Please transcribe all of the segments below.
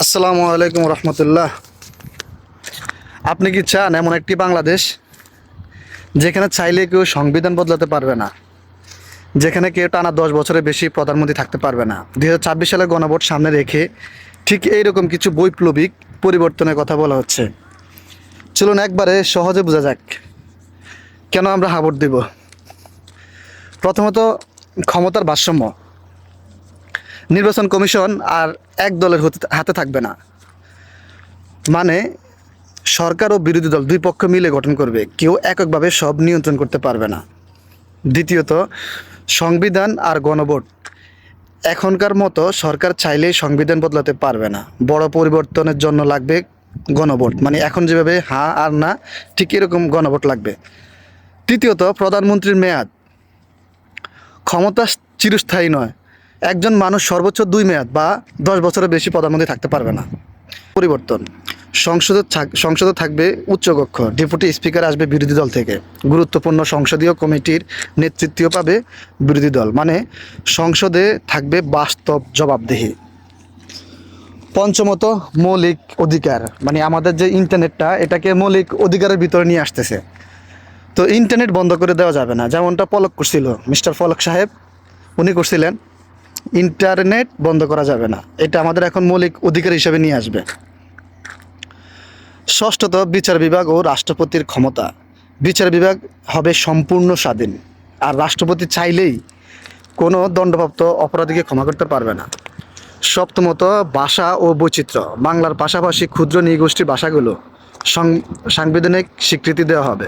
আসসালামু আলাইকুম রহমতুল্লাহ। আপনি কি চান এমন একটি বাংলাদেশ যেখানে চাইলে কেউ সংবিধান বদলাতে পারবে না, যেখানে কেউ টানা 10 বছরের বেশি প্রধানমন্ত্রী থাকতে পারবে না? 2026 সালে গণভোট সামনে রেখে ঠিক এইরকম কিছু বৈপ্লবিক পরিবর্তনের কথা বলা হচ্ছে। চলুন একবারে সহজে বোঝা যাক কেন আমরা হা ভোট দিব। প্রথমত, ক্ষমতার ভারসাম্য। নির্বাচন কমিশন আর এক দলের হাতে থাকবে না, মানে সরকার ও বিরোধী দল দুই পক্ষ মিলে গঠন করবে, কেউ এককভাবে সব নিয়ন্ত্রণ করতে পারবে না। দ্বিতীয়ত, সংবিধান আর গণভোট। এখনকার মতো সরকার চাইলেই সংবিধান বদলাতে পারবে না, বড় পরিবর্তনের জন্য লাগবে গণভোট, মানে এখন যেভাবে হ্যাঁ আর না ঠিক এরকম গণভোট লাগবে। তৃতীয়ত, প্রধানমন্ত্রীর মেয়াদ। ক্ষমতা চিরস্থায়ী নয়, একজন মানুষ সর্বোচ্চ 2 মেয়াদ বা 10 বছরের বেশি প্রধানমন্ত্রী থাকতে পারবে না। পরিবর্তন, সংসদে থাকবে উচ্চকক্ষ, ডেপুটি স্পিকার আসবে বিরোধী দল থেকে, গুরুত্বপূর্ণ সংসদীয় কমিটির নেতৃত্বও পাবে বিরোধী দল, মানে সংসদে থাকবে বাস্তব জবাবদিহি। পঞ্চমত, মৌলিক অধিকার, মানে আমাদের যে ইন্টারনেটটা এটাকে মৌলিক অধিকারের ভিতরে নিয়ে আসতেছে। তো ইন্টারনেট বন্ধ করে দেওয়া যাবে না, যেমনটা পলক করছিল, মিস্টার পলক সাহেব উনি করছিলেন। ইন্টারনেট বন্ধ করা যাবে না, এটা আমাদের এখন মৌলিক অধিকার হিসেবে নিয়ে আসবে। ষষ্ঠত, বিচার বিভাগ ও রাষ্ট্রপতির ক্ষমতা। বিচার বিভাগ হবে সম্পূর্ণ স্বাধীন, আর রাষ্ট্রপতি চাইলেই কোনো দণ্ডপ্রাপ্ত অপরাধীকে ক্ষমা করতে পারবে না। সপ্তমত, ভাষা ও বৈচিত্র্য। বাংলার পাশাপাশি ক্ষুদ্র নৃগোষ্ঠীর ভাষাগুলো সাংবিধানিক স্বীকৃতি দেওয়া হবে।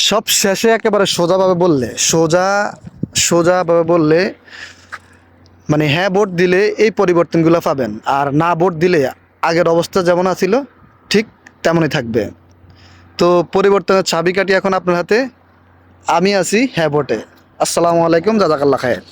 সব শেষে একেবারে সোজাভাবে বললে মানে হ্যাঁ ভোট দিলে এই পরিবর্তনগুলো পাবেন, আর না ভোট দিলে আগের অবস্থা যেমন আছিল ঠিক তেমনই থাকবে। তো পরিবর্তনের চাবিকাঠি এখন আপনার হাতে। আমি আছি হ্যাঁ ভোটে। আসসালামু আলাইকুম, জাযাকাল্লাহ খায়ের।